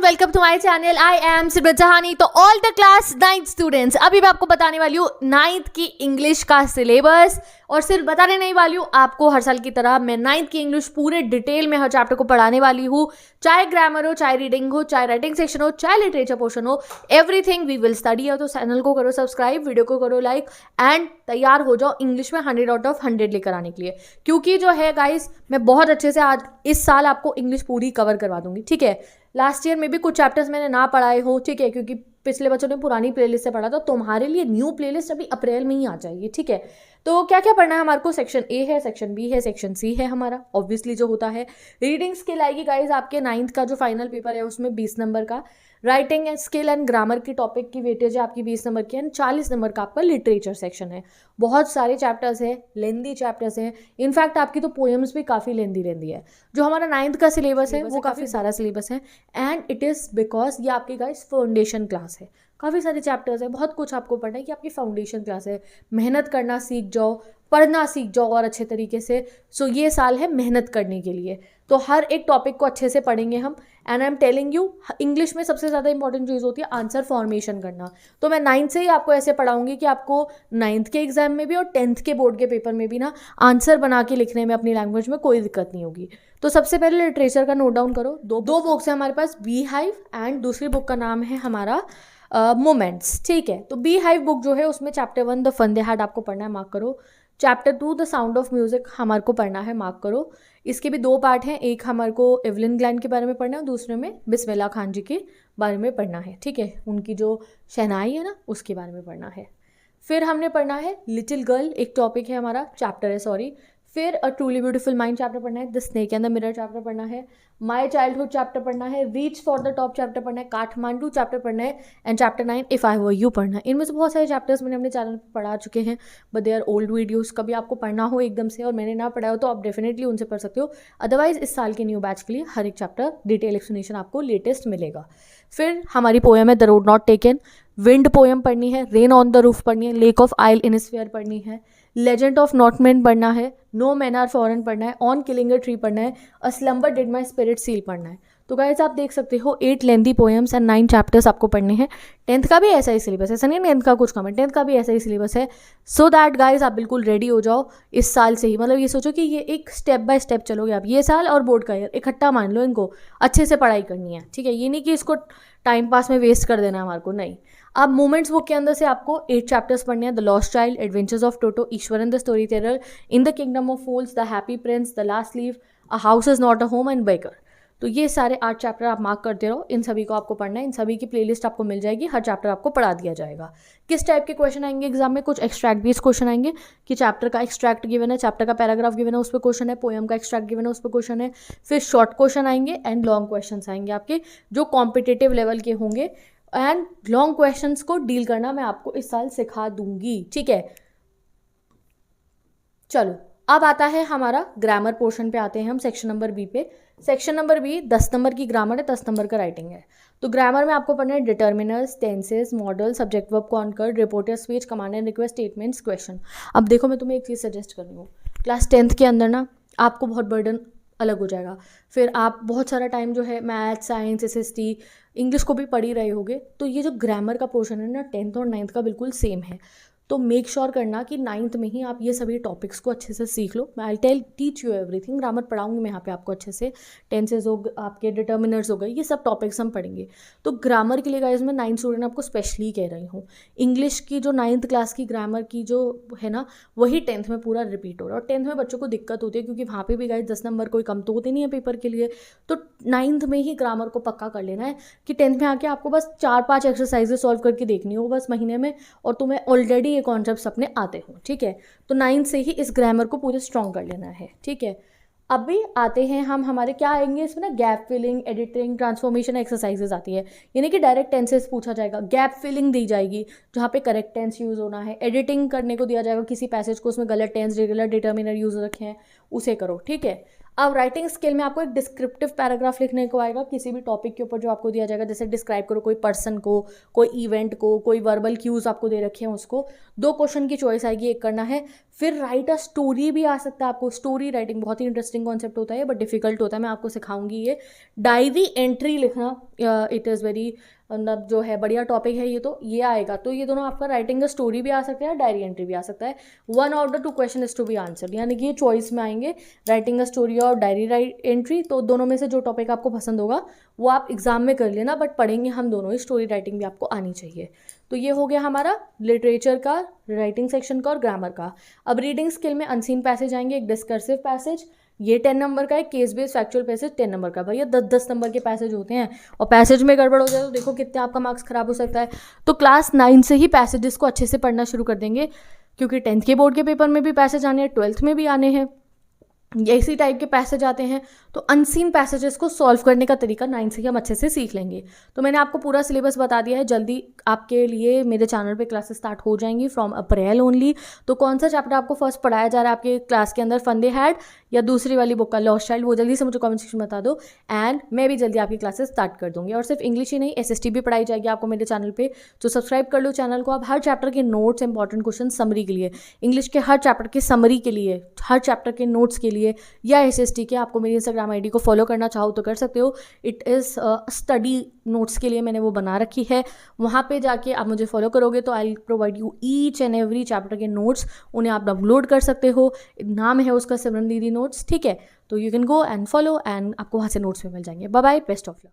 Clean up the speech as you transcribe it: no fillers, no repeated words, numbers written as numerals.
Welcome to my channel. I am Simrat Jahani. तो all the class 9th students, अभी मैं आपको बताने वाली हूँ 9th की इंग्लिश का सिलेबस। और सिर्फ बताने नहीं वाली हूँ आपको, हर साल की तरह मैं 9th की इंग्लिश पूरे डिटेल में हर चैप्टर को पढ़ाने वाली हूँ। चाहे ग्रामर हो, चाहे रीडिंग हो, चाहे राइटिंग सेक्शन हो, चाहे लिटरेचर पोर्शन हो, एवरीथिंग वी विल स्टडी। तो चैनल को करो सब्सक्राइब, वीडियो को करो लाइक एंड तैयार हो जाओ इंग्लिश में 100 आउट ऑफ 100 लेकर आने के लिए। क्योंकि जो है गाइस, मैं बहुत अच्छे से आज इस साल आपको इंग्लिश पूरी कवर करवा दूंगी। ठीक है, लास्ट ईयर में भी कुछ चैप्टर्स मैंने ना पढ़ाए हो, ठीक है, क्योंकि पिछले बच्चों ने पुरानी प्लेलिस्ट से पढ़ा था। तुम्हारे लिए न्यू प्लेलिस्ट अभी अप्रैल में ही आ जाएगी। ठीक है, तो क्या क्या पढ़ना है हमारे को? सेक्शन ए है, सेक्शन बी है, सेक्शन सी है हमारा ऑब्वियसली जो होता है। रीडिंग स्किल आएगी गाइज आपके 9th का जो फाइनल पेपर है उसमें 20 नंबर का। राइटिंग स्किल एंड ग्रामर की टॉपिक की वेटेज है आपकी 20 नंबर की एंड 40 नंबर का आपका लिटरेचर सेक्शन है। बहुत सारे चैप्टर्स है, लेंदी चैप्टर्स हैं। इनफैक्ट आपकी तो पोएम्स भी काफ़ी लेंदी है। जो हमारा 9th का सिलेबस है वो काफ़ी सारा सिलेबस है एंड इट इज़ बिकॉज ये आपकी गाइस फाउंडेशन क्लास है। काफ़ी सारे चैप्टर्स है, बहुत कुछ आपको पढ़ना है कि आपकी फाउंडेशन क्लास है। मेहनत करना सीख जाओ, पढ़ना सीख जाओ और अच्छे तरीके से। सो ये साल है मेहनत करने के लिए। तो हर एक टॉपिक को अच्छे से पढ़ेंगे हम। And I am telling you, English में सबसे ज़्यादा इंपॉर्टेंट चीज़ होती है आंसर फॉर्मेशन करना। तो मैं 9th से ही आपको ऐसे पढ़ाऊंगी कि आपको 9th के एग्जाम में भी और 10th के बोर्ड के पेपर में भी ना आंसर बना के लिखने में अपनी लैंग्वेज में कोई दिक्कत नहीं होगी। तो सबसे पहले लिटरेचर का नोट डाउन करो। दो बुक्स है हमारे पास, बी हाइव एंड दूसरी बुक का नाम है हमारा मोमेंट्स। ठीक है, तो बी हाइव बुक जो है उसमें chapter 1 the fun they had आपको पढ़ना है, मार्क करो। Chapter 2 the sound of music हमारे को पढ़ना है, मार्क करो। इसके भी 2 पार्ट हैं, एक हमारे को एवलिन ग्लैन के बारे में पढ़ना है और दूसरे में बिस्मिल्लाह खान जी के बारे में पढ़ना है। ठीक है, उनकी जो शहनाई है ना उसके बारे में पढ़ना है। फिर हमने पढ़ना है लिटिल गर्ल, एक टॉपिक है हमारा, चैप्टर है सॉरी। फिर a truly beautiful mind chapter पढ़ना है, the snake and the mirror chapter पढ़ना है, माई चाइल्डहुड चैप्टर पढ़ना है, reach for the top chapter पढ़ना है, काठमांडू चैप्टर पढ़ना है and chapter 9 if I were you पढ़ना है। इनमें से बहुत सारे चैप्टर्स मैंने अपने चैनल पर पढ़ा चुके हैं, but they are old videos. कभी आपको पढ़ना हो एकदम से और मैंने ना पढ़ा हो तो आप डेफिनेटली उनसे पढ़ सकते हो। अदरवाइज इस साल के न्यू बैच के लिए हर एक चैप्टर डिटेल एक्सप्लेनेशन आपको लेटेस्ट मिलेगा। फिर हमारी पोएम है the road not taken, wind poem पढ़नी है, रेन ऑन द रूफ पढ़नी है, लेक ऑफ आइल इनस्फीयर पढ़नी है, लेजेंड ऑफ नॉटमैन पढ़ना है, नो मैन आर फॉरेन पढ़ना है, ऑन किलिंग अ ट्री पढ़ना है, a slumber did my spirit seal पढ़ना है। तो गाइस आप देख सकते हो 8 लेंथी पोएम्स एंड 9 चैप्टर्स आपको पढ़ने हैं। 10th का भी ऐसा ही सिलेबस है, ऐसा नहीं 10th का कुछ कम है, 10th का भी ऐसा ही सिलेबस है। सो दैट गाइस आप बिल्कुल रेडी हो जाओ इस साल से ही। मतलब ये सोचो कि ये एक स्टेप बाय स्टेप चलोगे आप, ये साल और बोर्ड का ईयर इकट्ठा मान लो, इनको अच्छे से पढ़ाई करनी है। ठीक है, ये नहीं कि इसको टाइम पास में वेस्ट कर देना है हमारे को, नहीं। अब मोमेंट्स बुक के अंदर से आपको 8 चैप्टर्स पढ़ने हैं, the lost child, adventures of Toto, Eswaran the story teller, in the kingdom of fools, the happy Prince, the last leave, a house is not a home and baker. तो ये सारे 8 chapter आप मार्क करते रहो, इन सभी को आपको पढ़ना है। इन सभी की प्लेलिस्ट आपको मिल जाएगी, हर चैप्टर आपको पढ़ा दिया जाएगा। किस टाइप के क्वेश्चन आएंगे एग्जाम में? कुछ एक्सट्रैक्ट बेस्ड क्वेश्चन आएंगे कि चैप्टर का एक्सट्रैक्ट गिवन है, चैप्टर का पैराग्राफ गिवन है, उस पर क्वेश्चन है, पोएम का एक्सट्रैक्ट गिवन है, उस पर क्वेश्चन है। फिर शॉर्ट क्वेश्चन आएंगे एंड लॉन्ग क्वेश्चन आएंगे आपके, जो कॉम्पिटेटिव लेवल के होंगे। एंड लॉन्ग क्वेश्चंस को डील करना मैं आपको इस साल सिखा दूंगी। ठीक है, चलो अब आता है हमारा ग्रामर पोर्शन पे आते हैं हम, सेक्शन नंबर बी पे। सेक्शन नंबर बी 10 नंबर की ग्रामर है, 10 नंबर का राइटिंग है। तो ग्रामर में आपको पढ़ना है determiners, tenses, modal, subject verb concord, reporter speech, command and request, statements, question. अब देखो मैं तुम्हें एक चीज़ सजेस्ट कर रही हूँ, क्लास 10th के अंदर ना आपको बहुत बर्डन अलग हो जाएगा। फिर आप बहुत सारा टाइम जो है मैथ, साइंस, एसएसटी, इंग्लिश को भी पढ़ ही रहे होगे। तो ये जो ग्रामर का पोर्शन है ना 10th और 9th का बिल्कुल सेम है। तो मेक श्योर करना कि 9th में ही आप ये सभी टॉपिक्स को अच्छे से सीख लो। मैं I teach you everything. Grammar पढ़ाऊंगी मैं यहाँ पे आपको अच्छे से, टेंसेज हो, आपके डिटर्मिनर्स हो गए, ये सब टॉपिक्स हम पढ़ेंगे। तो ग्रामर के लिए गाइस मैं 9th स्टूडेंट आपको स्पेशली कह रही हूँ। इंग्लिश की जो 9th क्लास की ग्रामर की जो है ना वही 10th में पूरा रिपीट हो रहा है। और 10th में बच्चों को दिक्कत होती है क्योंकि वहाँ पर भी गाइस 10 नंबर कोई कम तो होते नहीं है पेपर के लिए। तो 9th में ही ग्रामर को पक्का कर लेना है कि 10th में आके आपको बस 4-5 एक्सरसाइजेस सॉल्व करके देखनी हो बस महीने में, और तुम्हें ऑलरेडी ये कॉन्सेप्ट्स अपने आते हो। ठीक है, तो 9th से ही इस ग्रामर को पूरे स्ट्रॉन्ग कर लेना है। ठीक है, अभी आते हैं हम, हमारे क्या आएंगे इसमें ना, gap filling, editing, transformation exercises आती है। यानी कि डायरेक्ट टेंसेस पूछा जाएगा, गैप फिलिंग दी जाएगी जहाँ पे करेक्ट टेंस यूज़ होना है, एडिटिंग करने को दिया जाएगा किसी पैसेज को, उसमें गलत टेंस, रेगुलर, डिटर्मिनर यूज़ रखे हैं, उसे करो। ठीक है, अब राइटिंग स्किल में आपको एक डिस्क्रिप्टिव पैराग्राफ लिखने को आएगा किसी भी टॉपिक के ऊपर जो आपको दिया जाएगा। जैसे डिस्क्राइब करो कोई पर्सन को, कोई इवेंट को, कोई वर्बल क्यूज आपको दे रखे हैं उसको। 2 क्वेश्चन की चॉइस आएगी, एक करना है। फिर राइट अ स्टोरी भी आ सकता है आपको। स्टोरी राइटिंग बहुत ही इंटरेस्टिंग कॉन्सेप्ट होता है बट डिफिकल्ट होता है, मैं आपको सिखाऊंगी ये। डायरी एंट्री लिखना, इट इज़ वेरी मतलब जो है बढ़िया टॉपिक है ये, तो ये आएगा। तो ये दोनों आपका राइटिंग अ स्टोरी भी आ सकता है, डायरी एंट्री भी आ सकता है। 1 out the 2 question is to be answered, यानी कि ये चॉइस में आएंगे, राइटिंग अ स्टोरी और डायरी एंट्री। तो दोनों में से जो टॉपिक आपको पसंद होगा वो आप एग्जाम में कर लेना, बट पढ़ेंगे हम दोनों ही, स्टोरी राइटिंग भी आपको आनी चाहिए। तो ये हो गया हमारा लिटरेचर का, राइटिंग सेक्शन का और ग्रामर का। अब रीडिंग स्किल में अनसीन पैसेज आएंगे, एक डिस्कर्सिव पैसेज, ये 10 नंबर का है, case based factual passage 10 number का। भैया 10-10 नंबर के पैसेज होते हैं, और पैसेज में गड़बड़ हो जाए तो देखो कितने आपका मार्क्स खराब हो सकता है। तो क्लास 9 से ही पैसेजेस को अच्छे से पढ़ना शुरू कर देंगे, क्योंकि 10th के बोर्ड के पेपर में भी पैसेज आने हैं, 12th में भी आने हैं, इसी टाइप के पैसेज आते हैं। तो अनसीन पैसेजेस को सॉल्व करने का तरीका 9 से ही हम अच्छे से सीख लेंगे। तो मैंने आपको पूरा सिलेबस बता दिया है, जल्दी आपके लिए मेरे चैनल पे क्लासेस स्टार्ट हो जाएंगी फ्रॉम अप्रैल ओनली। तो कौन सा चैप्टर आपको फर्स्ट पढ़ाया जा रहा है आपके क्लास के अंदर, फन दे हैड या दूसरी वाली बुक का लॉस्ट चाइल्ड, वो जल्दी से मुझे कमेंट सेक्शन में बता दो, एंड मैं भी जल्दी आपकी क्लासेस स्टार्ट कर दूंगी। और सिर्फ इंग्लिश ही नहीं, SST भी पढ़ाई जाएगी आपको मेरे चैनल पे। तो सब्सक्राइब कर लो चैनल को। आप हर चैप्टर के नोट्स, इंपॉर्टेंट क्वेश्चन, समरी के लिए, इंग्लिश के हर चैप्टर के समरी के लिए, हर चैप्टर के नोट्स के लिए, या SST के, आपको मेरी इंस्टाग्राम ID को फॉलो करना चाहो तो कर सकते हो। इट इज़ स्टडी नोट्स के लिए मैंने वो बना रखी है, वहाँ पे जाके आप मुझे फॉलो करोगे तो I provide you each and every chapter के नोट्स, उन्हें आप डाउनलोड कर सकते हो। नाम है उसका सिमरन दीदी नोट्स, ठीक है। तो you can go and follow, and आपको वहाँ से नोट्स भी मिल जाएंगे। Bye bye, best of luck.